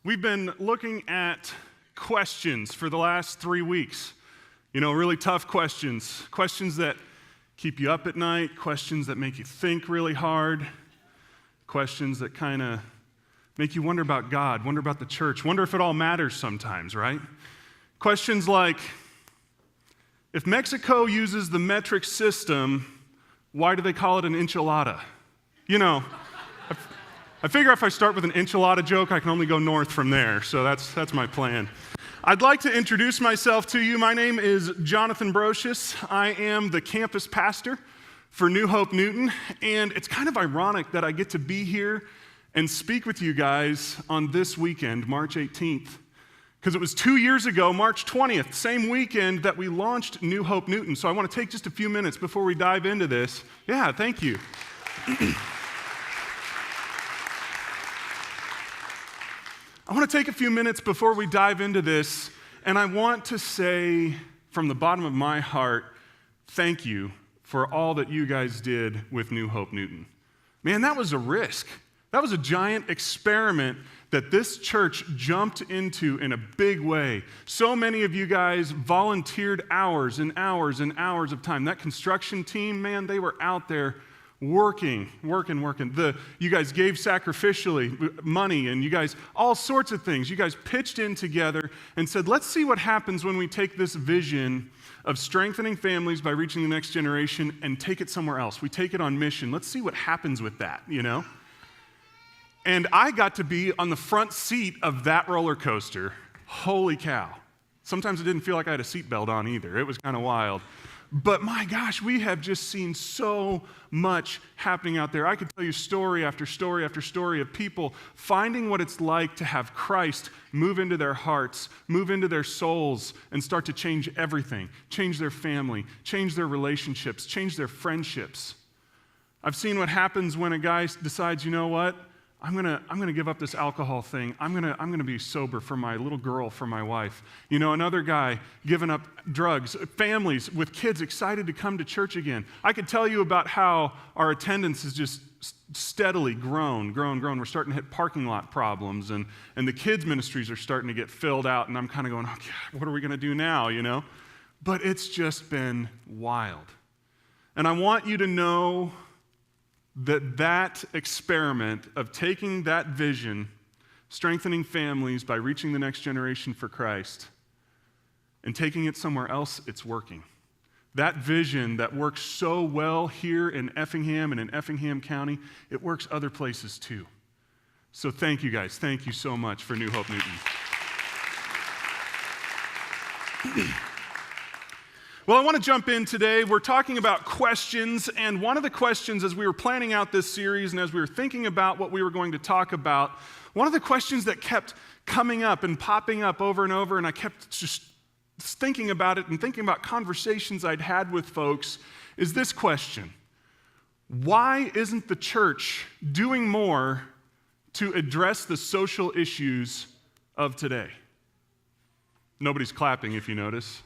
We've been looking at questions for the last 3 weeks. You know, really tough questions. Questions that keep you up at night, questions that make you think really hard, questions that kind of make you wonder about God, wonder about the church, wonder if it all matters sometimes, right? Questions like, if Mexico uses the metric system, why do they call it an enchilada? You know, I figure if I start with an enchilada joke, I can only go north from there, so that's my plan. I'd like to introduce myself to you. My name is Jonathan Brocious. I am the campus pastor for New Hope Newton, and it's kind of ironic that I get to be here and speak with you guys on this weekend, March 18th, because it was 2 years ago, March 20th, same weekend that we launched New Hope Newton. So I want to take just a few minutes before we dive into this. Yeah, thank you. I want to take a few minutes before we dive into this, and I want to say from the bottom of my heart, thank you for all that you guys did with New Hope Newton. Man, that was a risk. That was a giant experiment that this church jumped into in a big way. So many of you guys volunteered hours and hours and hours of time. That construction team, man, they were out there working. You guys gave sacrificially money, and you guys, all sorts of things. You guys pitched in together and said, let's see what happens when we take this vision of strengthening families by reaching the next generation and take it somewhere else. We take it on mission. Let's see what happens with that, you know? And I got to be on the front seat of that roller coaster. Holy cow. Sometimes it didn't feel like I had a seatbelt on either. It was kind of wild. But my gosh, we have just seen so much happening out there. I could tell you story after story after story of people finding what it's like to have Christ move into their hearts, move into their souls, and start to change everything, change their family, change their relationships, change their friendships. I've seen what happens when a guy decides, you know what? I'm gonna give up this alcohol thing. I'm gonna be sober for my little girl, for my wife. You know, another guy giving up drugs. Families with kids excited to come to church again. I could tell you about how our attendance has just steadily grown. We're starting to hit parking lot problems, and the kids' ministries are starting to get filled out, and I'm kind of going, oh, God, what are we gonna do now, you know? But it's just been wild. And I want you to know that experiment of taking that vision, strengthening families by reaching the next generation for Christ, and taking it somewhere else, it's working. That vision that works so well here in Effingham and in Effingham County, it works other places too. So thank you guys. Thank you so much for New Hope Newton. Well, I want to jump in today. We're talking about questions, and one of the questions as we were planning out this series and as we were thinking about what we were going to talk about, one of the questions that kept coming up and popping up over and over, and I kept just thinking about it and thinking about conversations I'd had with folks, is this question: why isn't the church doing more to address the social issues of today? Nobody's clapping, if you notice.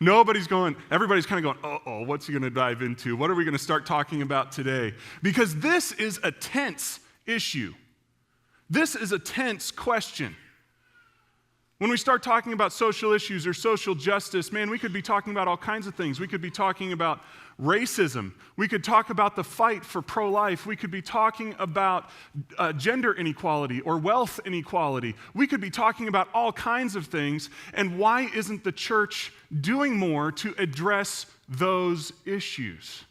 Everybody's kind of going, uh-oh, what's he going to dive into? What are we going to start talking about today? Because this is a tense issue. This is a tense question. When we start talking about social issues or social justice, man, we could be talking about all kinds of things. We could be talking about racism. We could talk about the fight for pro-life. We could be talking about gender inequality or wealth inequality. We could be talking about all kinds of things. And why isn't the church doing more to address those issues?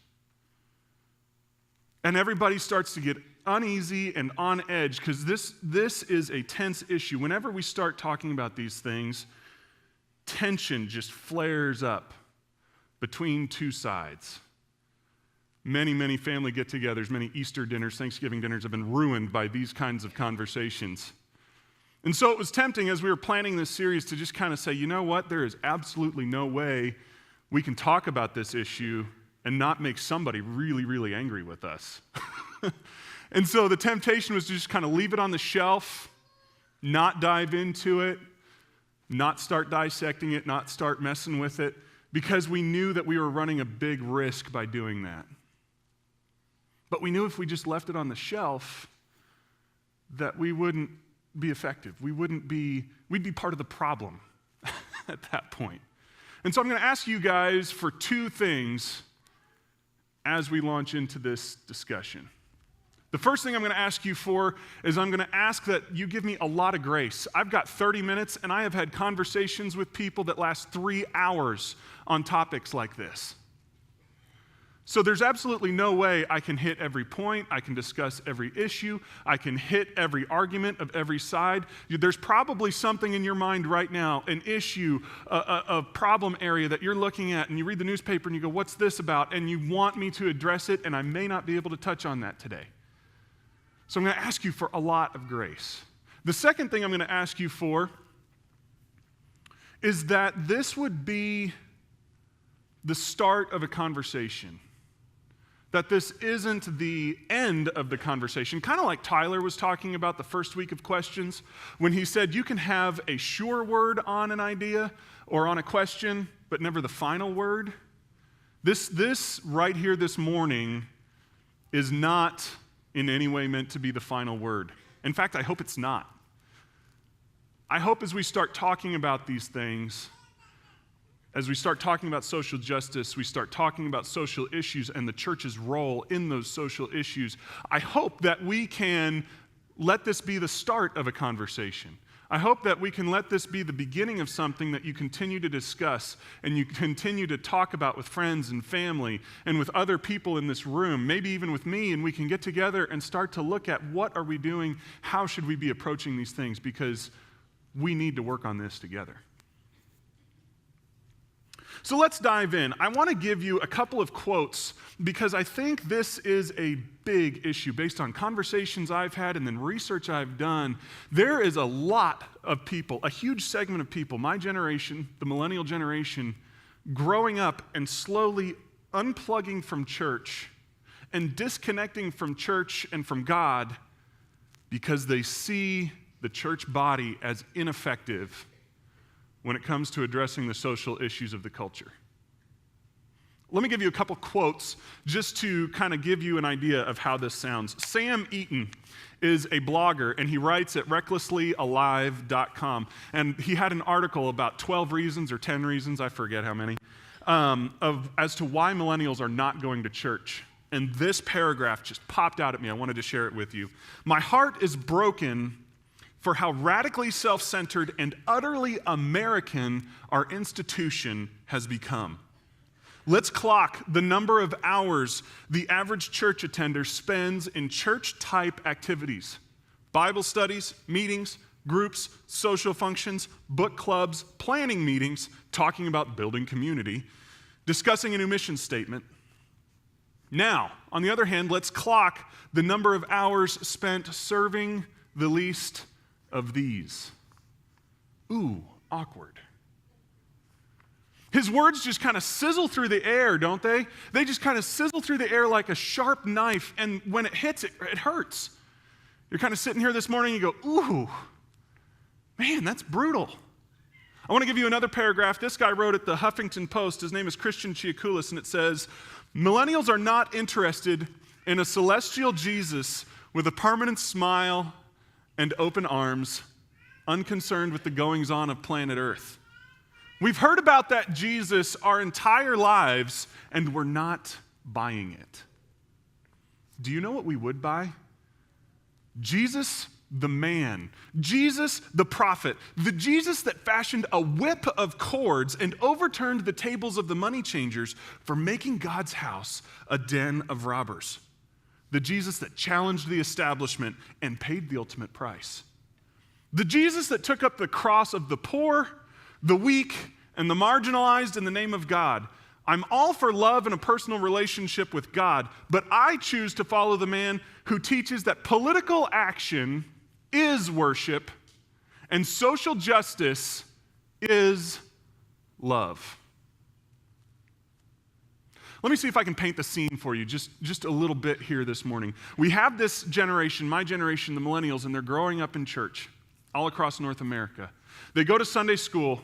And everybody starts to get uneasy and on edge because this is a tense issue. Whenever we start talking about these things, tension just flares up between two sides. Many family get-togethers, many Easter dinners, Thanksgiving dinners have been ruined by these kinds of conversations. And so it was tempting as we were planning this series to just kind of say, you know what, there is absolutely no way we can talk about this issue and not make somebody really, really angry with us. And so the temptation was to just kind of leave it on the shelf, not dive into it, not start dissecting it, not start messing with it, because we knew that we were running a big risk by doing that. But we knew if we just left it on the shelf, that we wouldn't be effective. We'd be part of the problem at that point. And so I'm going to ask you guys for two things as we launch into this discussion. The first thing I'm going to ask you for is I'm going to ask that you give me a lot of grace. I've got 30 minutes, and I have had conversations with people that last 3 hours on topics like this. So there's absolutely no way I can hit every point, I can discuss every issue, I can hit every argument of every side. There's probably something in your mind right now, an issue, a problem area that you're looking at, and you read the newspaper and you go, what's this about? And you want me to address it, and I may not be able to touch on that today. So I'm going to ask you for a lot of grace. The second thing I'm going to ask you for is that this would be the start of a conversation. That this isn't the end of the conversation, kind of like Tyler was talking about the first week of questions, when he said you can have a sure word on an idea or on a question, but never the final word. This right here this morning is not in any way meant to be the final word. In fact, I hope it's not. I hope as we start talking about these things, as we start talking about social justice, we start talking about social issues and the church's role in those social issues, I hope that we can let this be the start of a conversation. I hope that we can let this be the beginning of something that you continue to discuss and you continue to talk about with friends and family and with other people in this room, maybe even with me, and we can get together and start to look at what are we doing, how should we be approaching these things, because we need to work on this together. So let's dive in. I want to give you a couple of quotes because I think this is a big issue based on conversations I've had and then research I've done. There is a lot of people, a huge segment of people, my generation, the millennial generation, growing up and slowly unplugging from church and disconnecting from church and from God because they see the church body as ineffective when it comes to addressing the social issues of the culture. Let me give you a couple quotes just to kind of give you an idea of how this sounds. Sam Eaton is a blogger, and he writes at recklesslyalive.com. And he had an article about 12 reasons or 10 reasons, I forget how many, as to why millennials are not going to church. And this paragraph just popped out at me. I wanted to share it with you. My heart is broken for how radically self-centered and utterly American our institution has become. Let's clock the number of hours the average church attender spends in church-type activities. Bible studies, meetings, groups, social functions, book clubs, planning meetings, talking about building community, discussing a new mission statement. Now, on the other hand, let's clock the number of hours spent serving the least of these. Ooh, awkward. His words just kind of sizzle through the air, don't they? They just kind of sizzle through the air like a sharp knife, and when it hits, it hurts. You're kind of sitting here this morning and you go, ooh, man, that's brutal. I want to give you another paragraph. This guy wrote at the Huffington Post. His name is Christian Chiakulis, and it says, millennials are not interested in a celestial Jesus with a permanent smile and open arms, unconcerned with the goings-on of planet Earth. We've heard about that Jesus our entire lives, and we're not buying it. Do you know what we would buy? Jesus the man, Jesus the prophet, the Jesus that fashioned a whip of cords and overturned the tables of the money changers for making God's house a den of robbers. The Jesus that challenged the establishment and paid the ultimate price. The Jesus that took up the cross of the poor, the weak, and the marginalized in the name of God. I'm all for love and a personal relationship with God, but I choose to follow the man who teaches that political action is worship and social justice is love. Let me see if I can paint the scene for you just a little bit here this morning. We have this generation, my generation, the millennials, and they're growing up in church all across North America. They go to Sunday school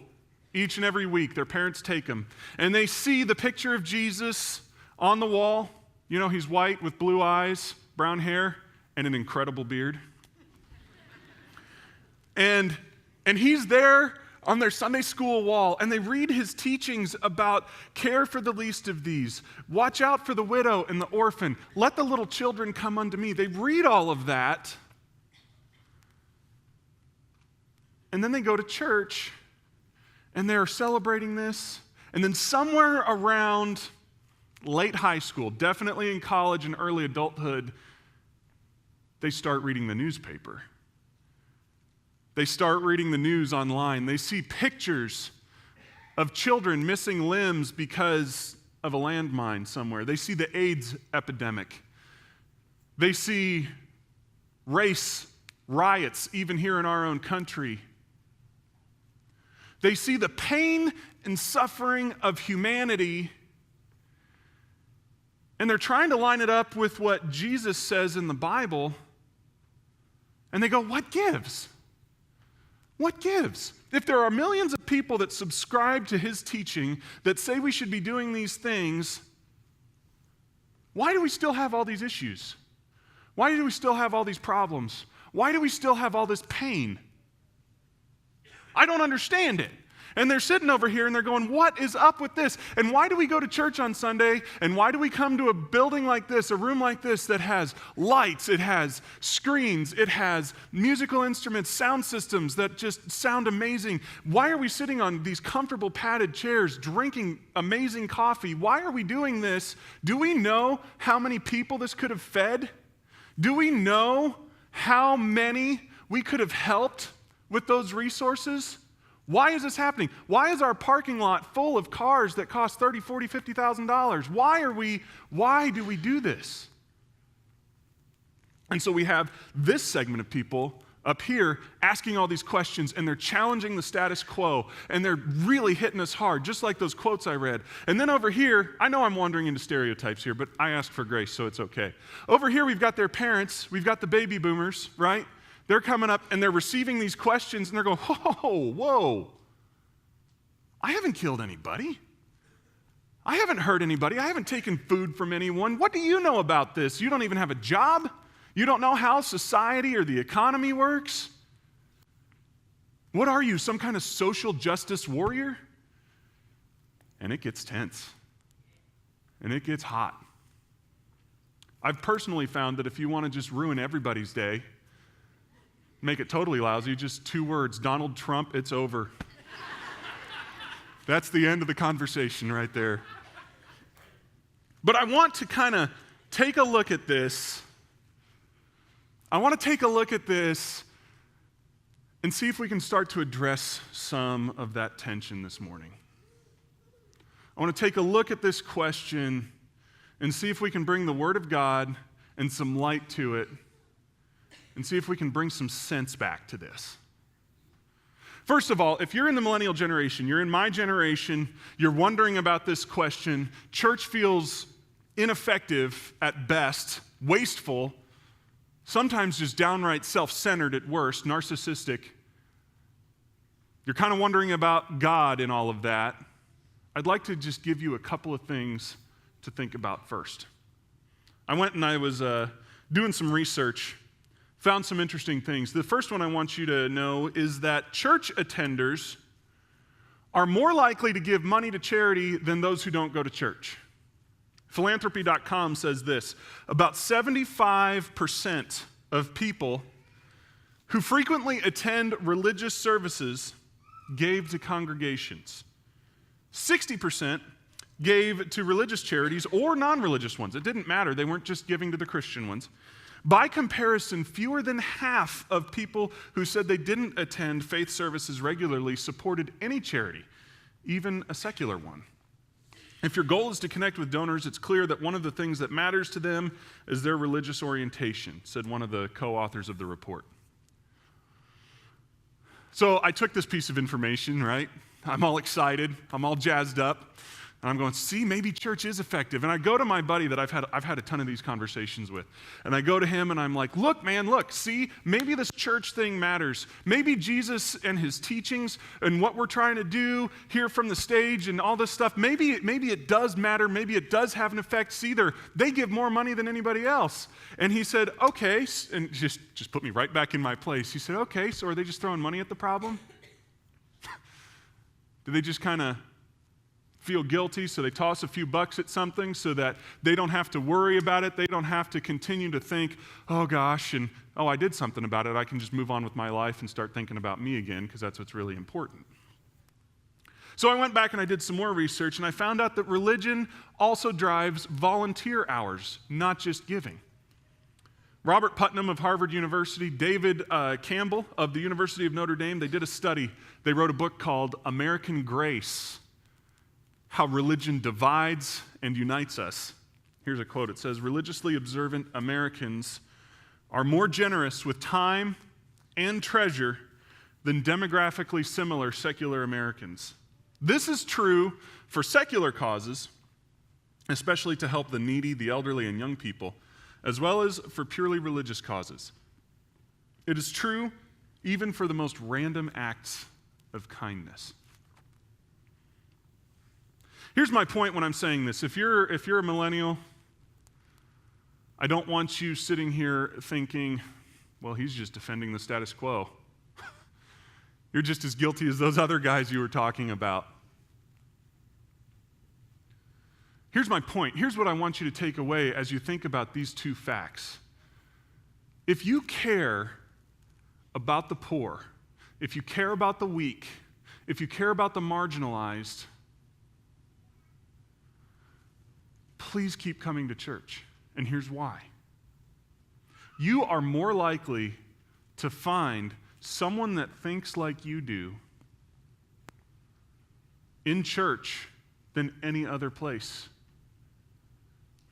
each and every week. Their parents take them, and they see the picture of Jesus on the wall. You know, he's white with blue eyes, brown hair, and an incredible beard. And he's there on their Sunday school wall, and they read his teachings about care for the least of these, watch out for the widow and the orphan, let the little children come unto me. They read all of that, and then they go to church, and they're celebrating this, and then somewhere around late high school, definitely in college and early adulthood, they start reading the newspaper. They start reading the news online. They see pictures of children missing limbs because of a landmine somewhere. They see the AIDS epidemic. They see race riots, even here in our own country. They see the pain and suffering of humanity, and they're trying to line it up with what Jesus says in the Bible, and they go, what gives? What gives? If there are millions of people that subscribe to his teaching that say we should be doing these things, why do we still have all these issues? Why do we still have all these problems? Why do we still have all this pain? I don't understand it. And they're sitting over here and they're going, what is up with this? And why do we go to church on Sunday? And why do we come to a building like this, a room like this that has lights, it has screens, it has musical instruments, sound systems that just sound amazing? Why are we sitting on these comfortable padded chairs, drinking amazing coffee? Why are we doing this? Do we know how many people this could have fed? Do we know how many we could have helped with those resources? Why is this happening? Why is our parking lot full of cars that cost $30,000, $40,000, $50,000? Why do we do this? And so we have this segment of people up here asking all these questions, and they're challenging the status quo, and they're really hitting us hard, just like those quotes I read. And then over here, I know I'm wandering into stereotypes here, but I ask for grace, so it's okay. Over here, we've got their parents, we've got the baby boomers, right? They're coming up and they're receiving these questions and they're going, whoa, I haven't killed anybody. I haven't hurt anybody. I haven't taken food from anyone. What do you know about this? You don't even have a job? You don't know how society or the economy works? What are you, some kind of social justice warrior? And it gets tense. And it gets hot. I've personally found that if you want to just ruin everybody's day, make it totally lousy, just 2 words, Donald Trump, it's over. That's the end of the conversation right there. But I want to kind of take a look at this. I want to take a look at this and see if we can start to address some of that tension this morning. I want to take a look at this question and see if we can bring the Word of God and some light to it, and see if we can bring some sense back to this. First of all, if you're in the millennial generation, you're in my generation, you're wondering about this question, church feels ineffective at best, wasteful, sometimes just downright self-centered at worst, narcissistic. You're kind of wondering about God in all of that. I'd like to just give you a couple of things to think about first. I went and I was doing some research, found some interesting things. The first one I want you to know is that church attenders are more likely to give money to charity than those who don't go to church. Philanthropy.com says this: about 75% of people who frequently attend religious services gave to congregations. 60% gave to religious charities or non-religious ones. It didn't matter. They weren't just giving to the Christian ones. By comparison, fewer than half of people who said they didn't attend faith services regularly supported any charity, even a secular one. If your goal is to connect with donors, it's clear that one of the things that matters to them is their religious orientation, said one of the co-authors of the report. So I took this piece of information, right? I'm all excited. I'm all jazzed up. And I'm going, see, maybe church is effective. And I go to my buddy that I've had a ton of these conversations with. And I go to him and I'm like, look, man, look, see, maybe this church thing matters. Maybe Jesus and his teachings and what we're trying to do here from the stage and all this stuff, maybe it does matter. Maybe it does have an effect. See, they give more money than anybody else. And he said, okay, and just put me right back in my place. He said, okay, so are they just throwing money at the problem? Do they just kind of feel guilty, so they toss a few bucks at something so that they don't have to worry about it? They don't have to continue to think, oh gosh, and oh, I did something about it. I can just move on with my life and start thinking about me again, because that's what's really important. So I went back and I did some more research, and I found out that religion also drives volunteer hours, not just giving. Robert Putnam of Harvard University, David Campbell of the University of Notre Dame, they did a study. They wrote a book called American Grace: How Religion Divides and Unites Us. Here's a quote. It says, religiously observant Americans are more generous with time and treasure than demographically similar secular Americans. This is true for secular causes, especially to help the needy, the elderly, and young people, as well as for purely religious causes. It is true even for the most random acts of kindness. Here's my point when I'm saying this. If you're a millennial, I don't want you sitting here thinking, well, he's just defending the status quo. You're just as guilty as those other guys you were talking about. Here's my point. Here's what I want you to take away as you think about these two facts. If you care about the poor, if you care about the weak, if you care about the marginalized, please keep coming to church. And here's why. You are more likely to find someone that thinks like you do in church than any other place.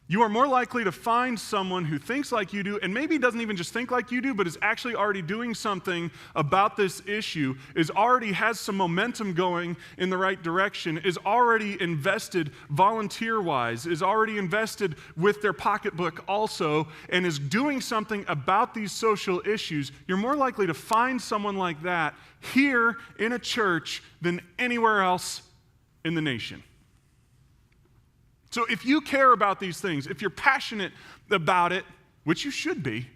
You are more likely to find someone who thinks like you do, and maybe doesn't even just think like you do, but is actually already doing something about this issue, has some momentum going in the right direction, is already invested volunteer-wise, is already invested with their pocketbook also, and is doing something about these social issues. You're more likely to find someone like that here in a church than anywhere else in the nation. So if you care about these things, if you're passionate about it, which you should be,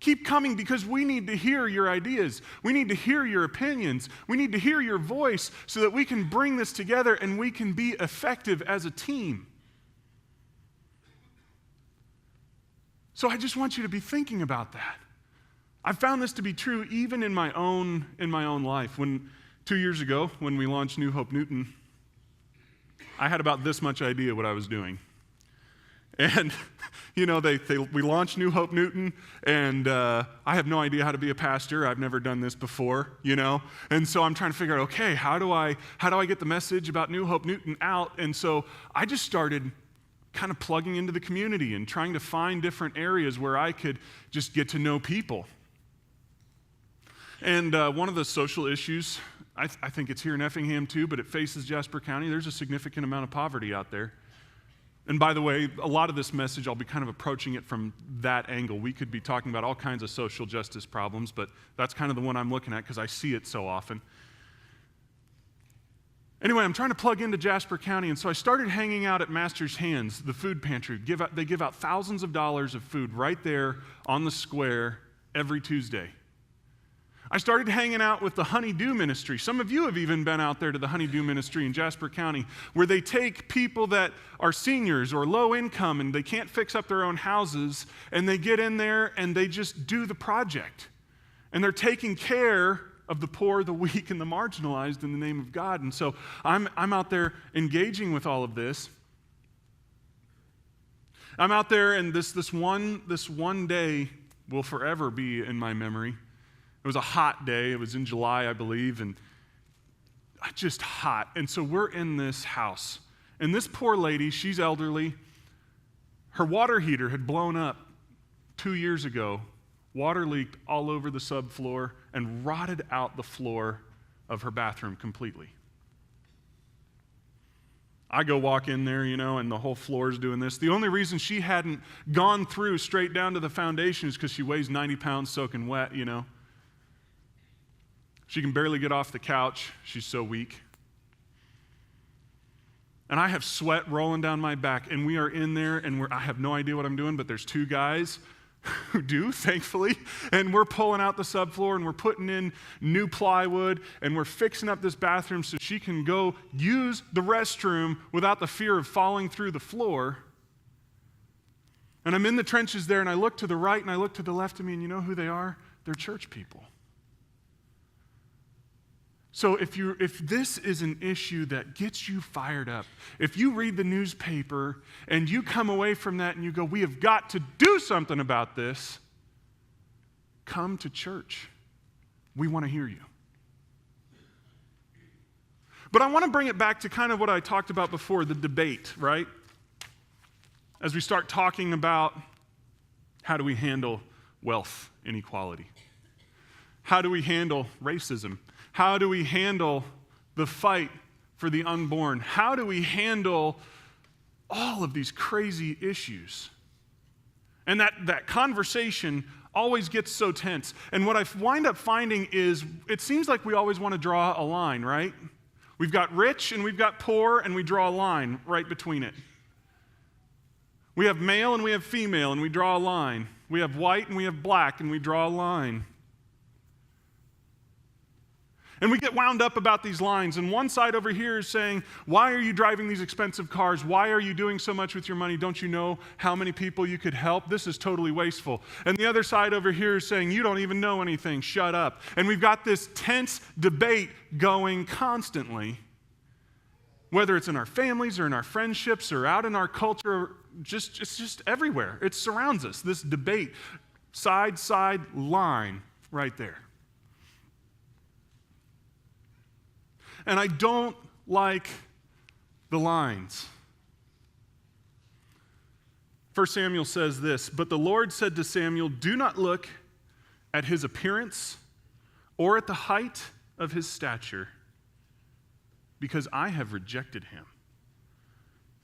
keep coming, because we need to hear your ideas. We need to hear your opinions. We need to hear your voice so that we can bring this together and we can be effective as a team. So I just want you to be thinking about that. I've found this to be true even in my own life. 2 years ago, when we launched New Hope Newton, I had about this much idea what I was doing. And, we launched New Hope Newton, and I have no idea how to be a pastor. I've never done this before, And so I'm trying to figure out, okay, how do I get the message about New Hope Newton out? And so I just started kind of plugging into the community and trying to find different areas where I could just get to know people. And one of the social issues, I think it's here in Effingham too, but it faces Jasper County. There's a significant amount of poverty out there. And by the way, a lot of this message, I'll be kind of approaching it from that angle. We could be talking about all kinds of social justice problems, but that's kind of the one I'm looking at because I see it so often. Anyway, I'm trying to plug into Jasper County, and so I started hanging out at Master's Hands, the food pantry. They give out thousands of dollars of food right there on the square every Tuesday. I started hanging out with the Honeydew Ministry. Some of you have even been out there to the Honeydew Ministry in Jasper County, where they take people that are seniors or low income and they can't fix up their own houses, and they get in there and they just do the project. And they're taking care of the poor, the weak, and the marginalized in the name of God. And so I'm out there engaging with all of this. I'm out there, and this one day will forever be in my memory. It was a hot day. It was in July, I believe, and just hot. And so we're in this house. And this poor lady, she's elderly. Her water heater had blown up 2 years ago. Water leaked all over the subfloor and rotted out the floor of her bathroom completely. I go walk in there, and the whole floor is doing this. The only reason she hadn't gone through straight down to the foundation is because she weighs 90 pounds soaking wet, She can barely get off the couch. She's so weak. And I have sweat rolling down my back, and we are in there, and I have no idea what I'm doing, but there's two guys who do, thankfully, and we're pulling out the subfloor, and we're putting in new plywood, and we're fixing up this bathroom so she can go use the restroom without the fear of falling through the floor. And I'm in the trenches there, and I look to the right, and I look to the left of me, and you know who they are? They're church people. So if this is an issue that gets you fired up, if you read the newspaper and you come away from that and you go, we have got to do something about this, come to church. We want to hear you. But I want to bring it back to kind of what I talked about before, the debate, right? As we start talking about how do we handle wealth inequality? How do we handle racism? How do we handle the fight for the unborn? How do we handle all of these crazy issues? And that conversation always gets so tense. And what I wind up finding is it seems like we always want to draw a line, right? We've got rich and we've got poor, and we draw a line right between it. We have male and we have female, and we draw a line. We have white and we have black, and we draw a line. And we get wound up about these lines, and one side over here is saying, why are you driving these expensive cars? Why are you doing so much with your money? Don't you know how many people you could help? This is totally wasteful. And the other side over here is saying, you don't even know anything. Shut up. And we've got this tense debate going constantly, whether it's in our families or in our friendships or out in our culture, it's just everywhere. It surrounds us, this debate, side line right there. And I don't like the lines. 1 Samuel says this, but the Lord said to Samuel, do not look at his appearance or at the height of his stature, because I have rejected him.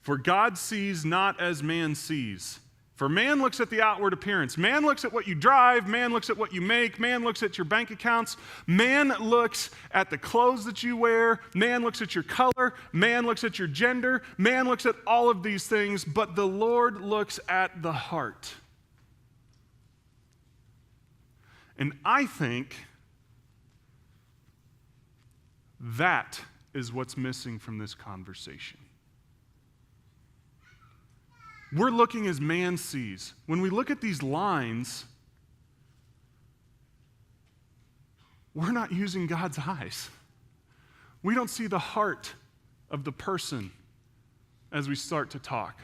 For God sees not as man sees. For man looks at the outward appearance. Man looks at what you drive. Man looks at what you make. Man looks at your bank accounts. Man looks at the clothes that you wear. Man looks at your color. Man looks at your gender. Man looks at all of these things, but the Lord looks at the heart. And I think that is what's missing from this conversation. We're looking as man sees. When we look at these lines, we're not using God's eyes. We don't see the heart of the person as we start to talk.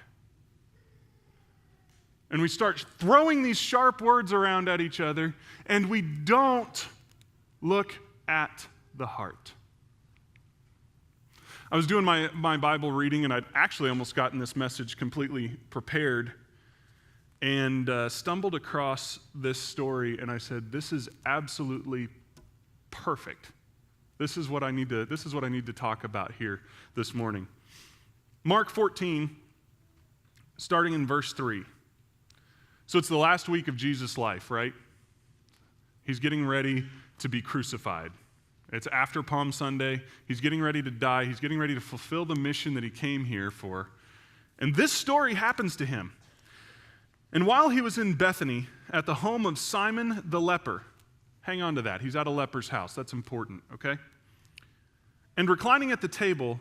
And we start throwing these sharp words around at each other, and we don't look at the heart. I was doing my Bible reading, and I'd actually almost gotten this message completely prepared, and stumbled across this story, and I said, this is absolutely perfect. This is what I need to talk about here this morning. Mark 14, starting in verse 3. So it's the last week of Jesus' life, right? He's getting ready to be crucified. It's after Palm Sunday. He's getting ready to die. He's getting ready to fulfill the mission that he came here for. And this story happens to him. And while he was in Bethany at the home of Simon the leper, hang on to that. He's at a leper's house. That's important, okay? And reclining at the table,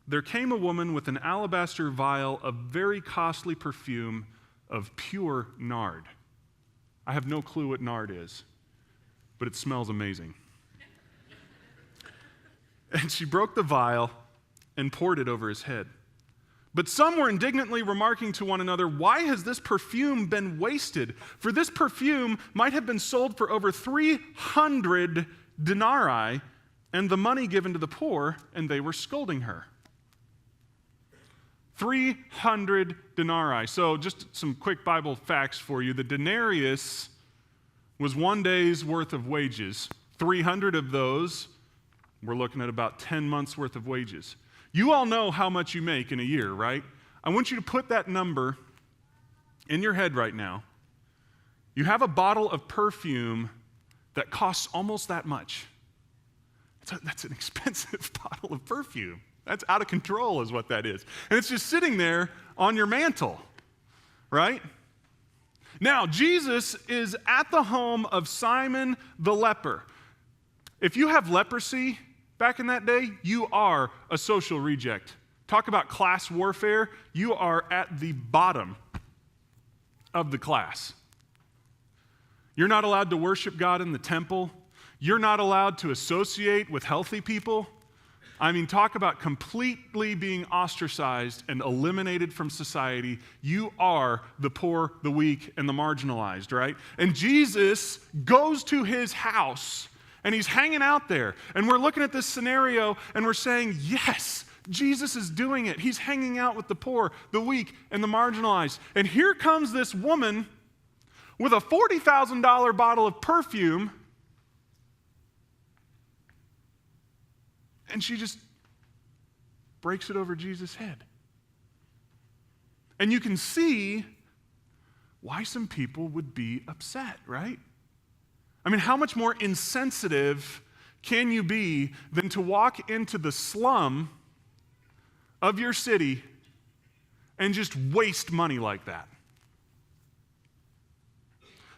there came a woman with an alabaster vial of very costly perfume of pure nard. I have no clue what nard is, but it smells amazing. And she broke the vial and poured it over his head. But some were indignantly remarking to one another, why has this perfume been wasted? For this perfume might have been sold for over 300 denarii and the money given to the poor, and they were scolding her. 300 denarii. So just some quick Bible facts for you. The denarius was 1 day's worth of wages. 300 of those, we're looking at about 10 months worth of wages. You all know how much you make in a year, right? I want you to put that number in your head right now. You have a bottle of perfume that costs almost that much. That's an expensive bottle of perfume. That's out of control is what that is. And it's just sitting there on your mantle, right? Now, Jesus is at the home of Simon the leper. If you have leprosy back in that day, you are a social reject. Talk about class warfare. You are at the bottom of the class. You're not allowed to worship God in the temple. You're not allowed to associate with healthy people. I mean, talk about completely being ostracized and eliminated from society. You are the poor, the weak, and the marginalized, right? And Jesus goes to his house, and he's hanging out there. And we're looking at this scenario, and we're saying, yes, Jesus is doing it. He's hanging out with the poor, the weak, and the marginalized. And here comes this woman with a $40,000 bottle of perfume, and she just breaks it over Jesus' head. And you can see why some people would be upset, right? I mean, how much more insensitive can you be than to walk into the slum of your city and just waste money like that?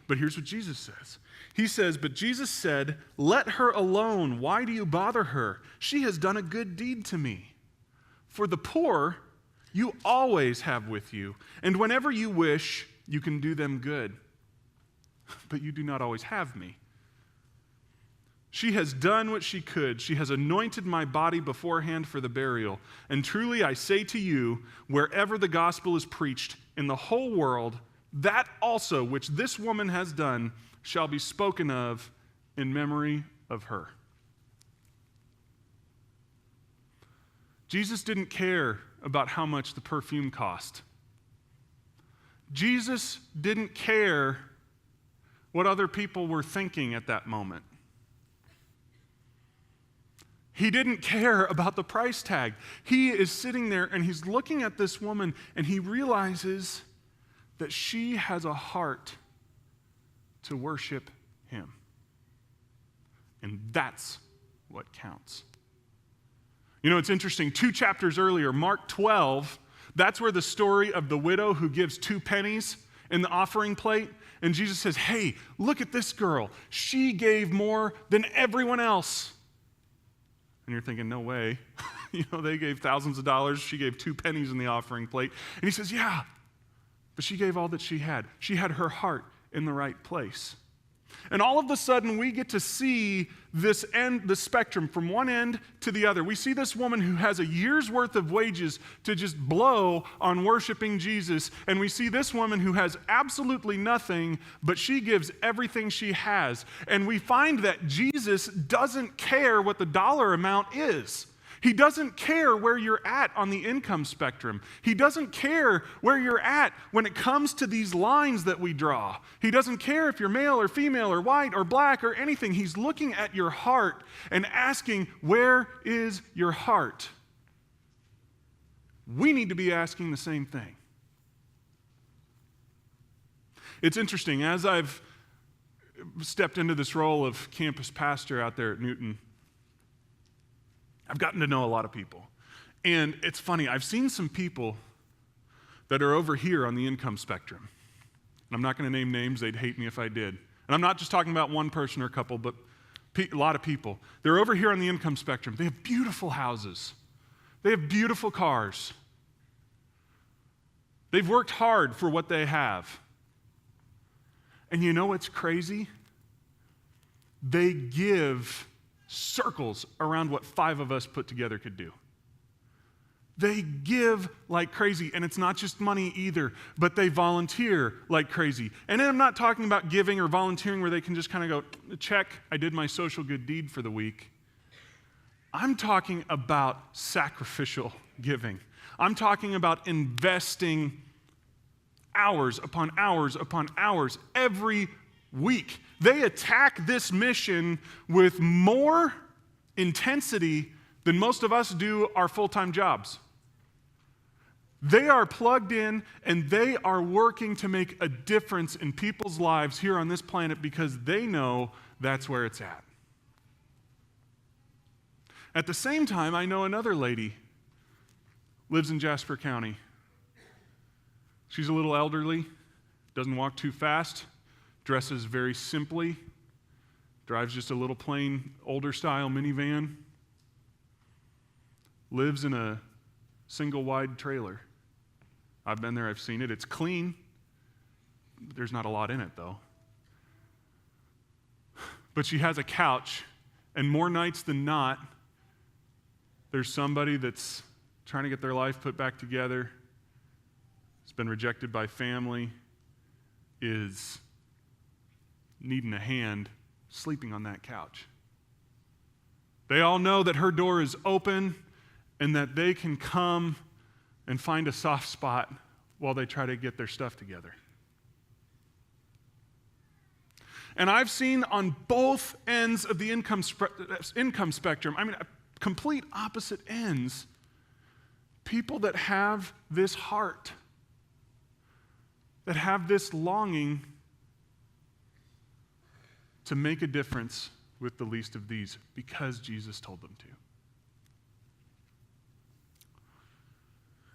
But here's what Jesus says. He says, but Jesus said, let her alone. Why do you bother her? She has done a good deed to me. For the poor you always have with you, and whenever you wish, you can do them good. But you do not always have me. She has done what she could. She has anointed my body beforehand for the burial. And truly I say to you, wherever the gospel is preached in the whole world, that also which this woman has done shall be spoken of in memory of her. Jesus didn't care about how much the perfume cost. Jesus didn't care what other people were thinking at that moment. He didn't care about the price tag. He is sitting there and he's looking at this woman and he realizes that she has a heart to worship him. And that's what counts. You know, it's interesting. 2 chapters earlier, Mark 12, that's where the story of the widow who gives 2 pennies in the offering plate. And Jesus says, hey, look at this girl. She gave more than everyone else. And you're thinking, no way. They gave thousands of dollars. She gave 2 pennies in the offering plate. And he says, yeah, but she gave all that she had. She had her heart in the right place. And all of a sudden, we get to see this end, the spectrum from one end to the other. We see this woman who has a year's worth of wages to just blow on worshiping Jesus. And we see this woman who has absolutely nothing, but she gives everything she has. And we find that Jesus doesn't care what the dollar amount is. He doesn't care where you're at on the income spectrum. He doesn't care where you're at when it comes to these lines that we draw. He doesn't care if you're male or female or white or black or anything. He's looking at your heart and asking, where is your heart? We need to be asking the same thing. It's interesting, as I've stepped into this role of campus pastor out there at Newton, I've gotten to know a lot of people. And it's funny, I've seen some people that are over here on the income spectrum. And I'm not going to name names, they'd hate me if I did. And I'm not just talking about one person or a couple, but a lot of people. They're over here on the income spectrum. They have beautiful houses. They have beautiful cars. They've worked hard for what they have. And you know what's crazy? They give circles around what 5 of us put together could do. They give like crazy, and it's not just money either, but they volunteer like crazy. And I'm not talking about giving or volunteering where they can just kind of go, check, I did my social good deed for the week. I'm talking about sacrificial giving. I'm talking about investing hours upon hours upon hours every week. They attack this mission with more intensity than most of us do our full-time jobs. They are plugged in and they are working to make a difference in people's lives here on this planet because they know that's where it's at. At the same time, I know another lady lives in Jasper County. She's a little elderly, doesn't walk too fast, dresses very simply, drives just a little plain older style minivan, lives in a single wide trailer. I've been there, I've seen it. It's clean. There's not a lot in it though. But she has a couch, and more nights than not, there's somebody that's trying to get their life put back together, has been rejected by family, is needing a hand, sleeping on that couch. They all know that her door is open and that they can come and find a soft spot while they try to get their stuff together. And I've seen on both ends of the income spectrum, complete opposite ends, people that have this heart, that have this longing to make a difference with the least of these because Jesus told them to.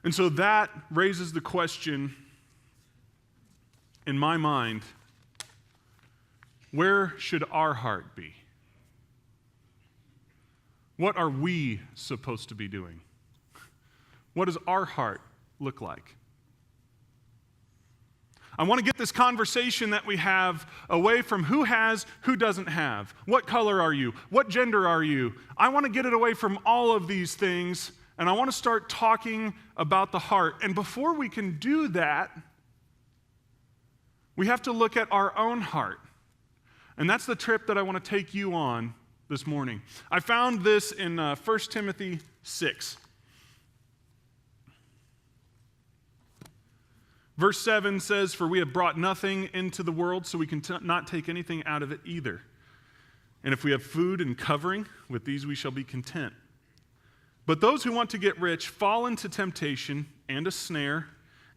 And so that raises the question in my mind, where should our heart be? What are we supposed to be doing? What does our heart look like? I want to get this conversation that we have away from who has, who doesn't have. What color are you? What gender are you? I want to get it away from all of these things, and I want to start talking about the heart. And before we can do that, we have to look at our own heart. And that's the trip that I want to take you on this morning. I found this in 1 Timothy 6. Verse 7 says, "For we have brought nothing into the world, so we can not take anything out of it either. And if we have food and covering, with these we shall be content. But those who want to get rich fall into temptation and a snare,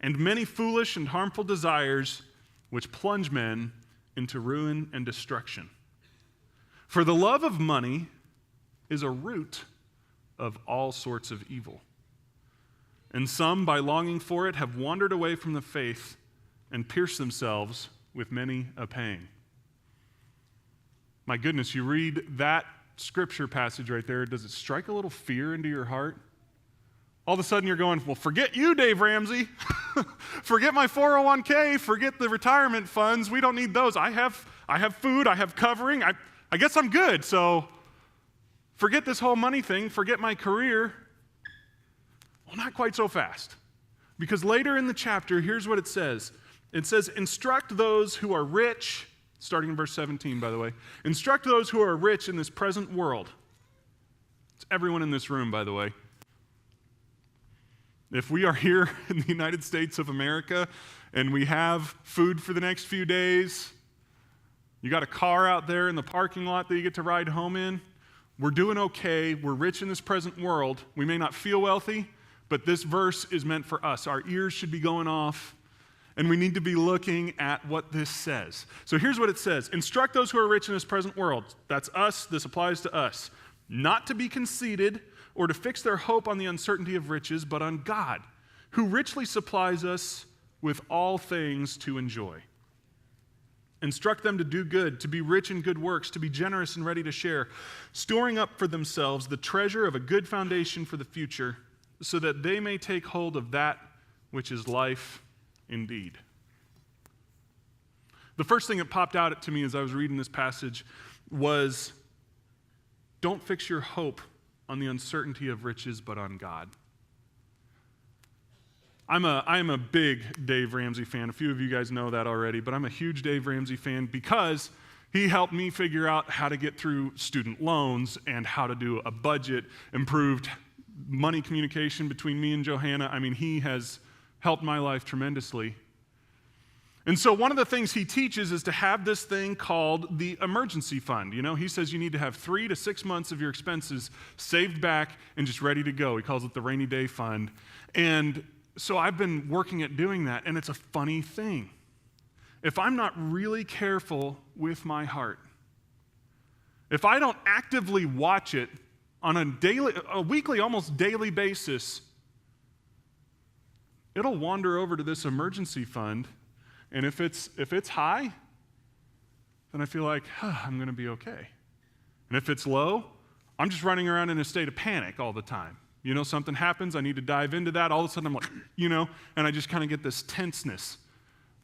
and many foolish and harmful desires, which plunge men into ruin and destruction. For the love of money is a root of all sorts of evil. And some, by longing for it, have wandered away from the faith and pierced themselves with many a pang." My goodness, you read that scripture passage right there, does it strike a little fear into your heart? All of a sudden you're going, well, forget you, Dave Ramsey. Forget my 401k, forget the retirement funds. We don't need those. I have food, I have covering. I guess I'm good. So forget this whole money thing, forget my career. Well, not quite so fast. Because later in the chapter, here's what it says. It says, "Instruct those who are rich," starting in verse 17, by the way. "Instruct those who are rich in this present world." It's everyone in this room, by the way. If we are here in the United States of America and we have food for the next few days, you got a car out there in the parking lot that you get to ride home in, we're doing okay. We're rich in this present world. We may not feel wealthy, but this verse is meant for us. Our ears should be going off, and we need to be looking at what this says. So here's what it says. "Instruct those who are rich in this present world." That's us. This applies to us. "Not to be conceited or to fix their hope on the uncertainty of riches, but on God, who richly supplies us with all things to enjoy. Instruct them to do good, to be rich in good works, to be generous and ready to share, storing up for themselves the treasure of a good foundation for the future, so that they may take hold of that which is life indeed." The first thing that popped out to me as I was reading this passage was, don't fix your hope on the uncertainty of riches, but on God. I am a big Dave Ramsey fan. A few of you guys know that already, but I'm a huge Dave Ramsey fan because he helped me figure out how to get through student loans and how to do a budget, improved money communication between me and Johanna. He has helped my life tremendously. And so one of the things he teaches is to have this thing called the emergency fund. You know, he says you need to have 3 to 6 months of your expenses saved back and just ready to go. He calls it the rainy day fund. And so I've been working at doing that, and it's a funny thing. If I'm not really careful with my heart, if I don't actively watch it on a weekly, almost daily basis, it'll wander over to this emergency fund. And if it's high, then I feel like, I'm going to be okay. And if it's low, I'm just running around in a state of panic all the time. You know, something happens, I need to dive into that. All of a sudden, I'm like, and I just kind of get this tenseness.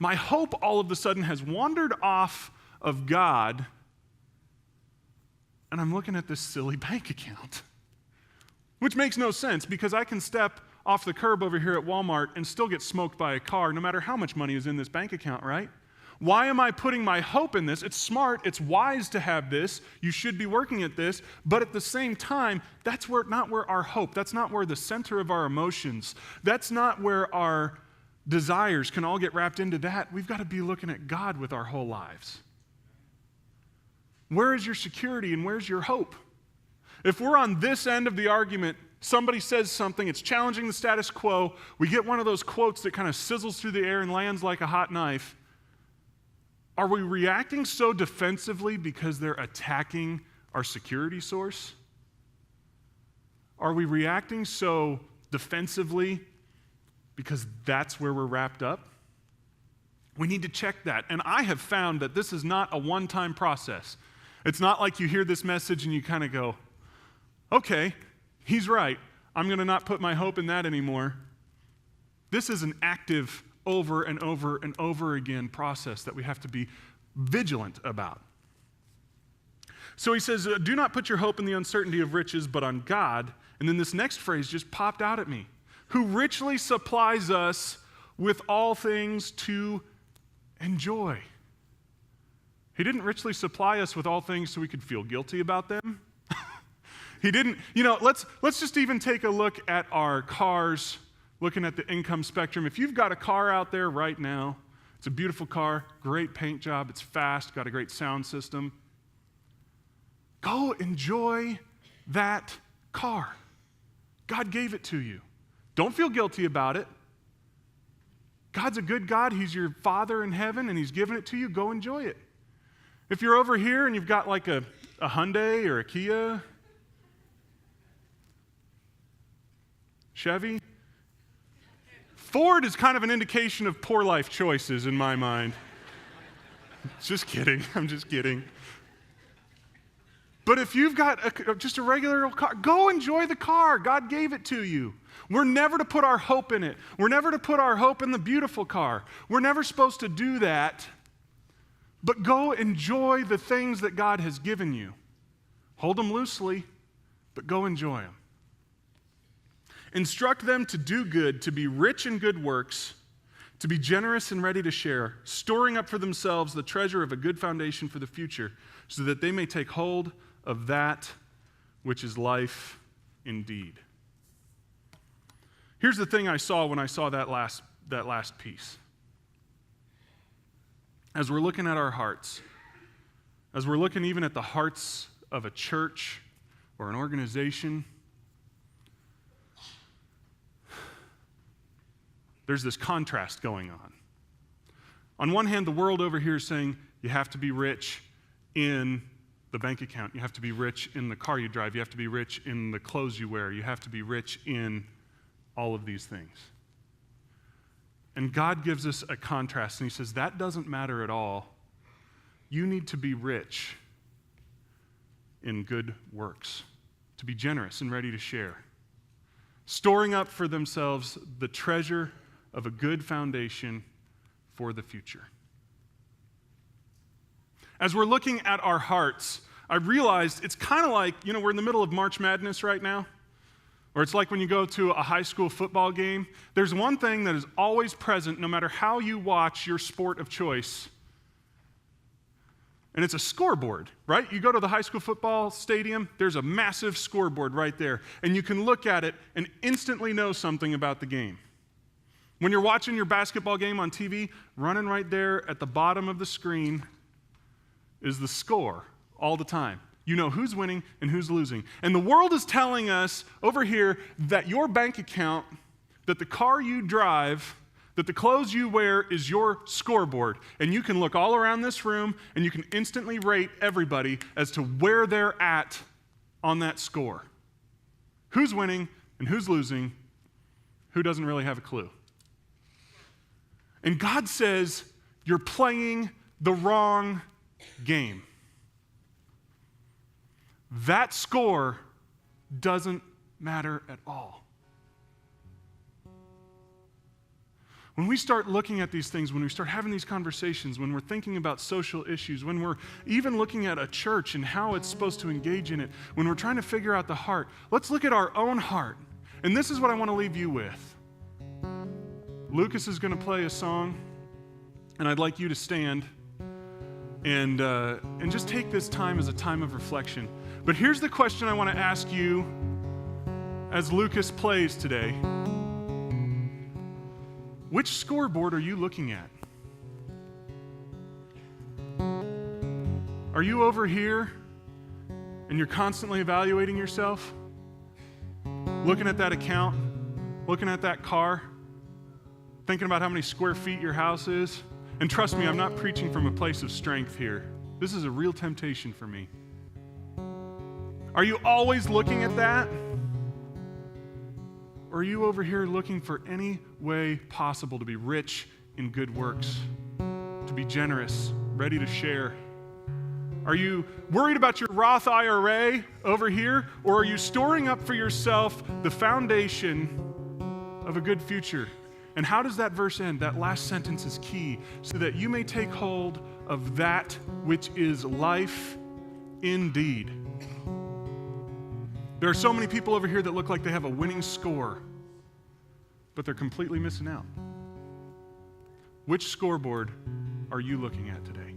My hope all of a sudden has wandered off of God, and I'm looking at this silly bank account, which makes no sense because I can step off the curb over here at Walmart and still get smoked by a car no matter how much money is in this bank account, right? Why am I putting my hope in this? It's smart, it's wise to have this, you should be working at this, but at the same time, that's not where our hope, that's not where the center of our emotions, that's not where our desires can all get wrapped into that. We've got to be looking at God with our whole lives. Where is your security and where's your hope? If we're on this end of the argument, somebody says something, it's challenging the status quo, we get one of those quotes that kind of sizzles through the air and lands like a hot knife. Are we reacting so defensively because they're attacking our security source? Are we reacting so defensively because that's where we're wrapped up? We need to check that. And I have found that this is not a one-time process. It's not like you hear this message and you kind of go, okay, he's right. I'm going to not put my hope in that anymore. This is an active over and over and over again process that we have to be vigilant about. So he says, do not put your hope in the uncertainty of riches, but on God. And then this next phrase just popped out at me. Who richly supplies us with all things to enjoy. He didn't richly supply us with all things so we could feel guilty about them. He didn't, let's just even take a look at our cars, looking at the income spectrum. If you've got a car out there right now, it's a beautiful car, great paint job, it's fast, got a great sound system. Go enjoy that car. God gave it to you. Don't feel guilty about it. God's a good God. He's your Father in heaven, and He's given it to you. Go enjoy it. If you're over here and you've got like a Hyundai or a Kia, Chevy, Ford is kind of an indication of poor life choices in my mind. Just kidding. I'm just kidding. But if you've got just a regular old car, go enjoy the car. God gave it to you. We're never to put our hope in it. We're never to put our hope in the beautiful car. We're never supposed to do that. But go enjoy the things that God has given you. Hold them loosely, but go enjoy them. Instruct them to do good, to be rich in good works, to be generous and ready to share, storing up for themselves the treasure of a good foundation for the future, so that they may take hold of that which is life indeed. Here's the thing I saw when I saw that last piece. As we're looking at our hearts, as we're looking even at the hearts of a church or an organization, there's this contrast going on. On one hand, the world over here is saying you have to be rich in the bank account. You have to be rich in the car you drive. You have to be rich in the clothes you wear. You have to be rich in all of these things. And God gives us a contrast, and He says, that doesn't matter at all. You need to be rich in good works, to be generous and ready to share, storing up for themselves the treasure of a good foundation for the future. As we're looking at our hearts, I realized it's kind of like, we're in the middle of March Madness right now. Or it's like when you go to a high school football game. There's one thing that is always present no matter how you watch your sport of choice. And it's a scoreboard, right? You go to the high school football stadium, there's a massive scoreboard right there. And you can look at it and instantly know something about the game. When you're watching your basketball game on TV, running right there at the bottom of the screen is the score all the time. You know who's winning and who's losing. And the world is telling us over here that your bank account, that the car you drive, that the clothes you wear is your scoreboard. And you can look all around this room and you can instantly rate everybody as to where they're at on that score. Who's winning and who's losing, who doesn't really have a clue. And God says, you're playing the wrong game. That score doesn't matter at all. When we start looking at these things, when we start having these conversations, when we're thinking about social issues, when we're even looking at a church and how it's supposed to engage in it, when we're trying to figure out the heart, let's look at our own heart. And this is what I want to leave you with. Lucas is going to play a song, and I'd like you to stand and just take this time as a time of reflection. But here's the question I want to ask you as Lucas plays today. Which scoreboard are you looking at? Are you over here and you're constantly evaluating yourself? Looking at that account, looking at that car, thinking about how many square feet your house is? And trust me, I'm not preaching from a place of strength here. This is a real temptation for me. Are you always looking at that? Or are you over here looking for any way possible to be rich in good works, to be generous, ready to share? Are you worried about your Roth IRA over here, or are you storing up for yourself the foundation of a good future? And how does that verse end? That last sentence is key, so that you may take hold of that which is life indeed. There are so many people over here that look like they have a winning score, but they're completely missing out. Which scoreboard are you looking at today?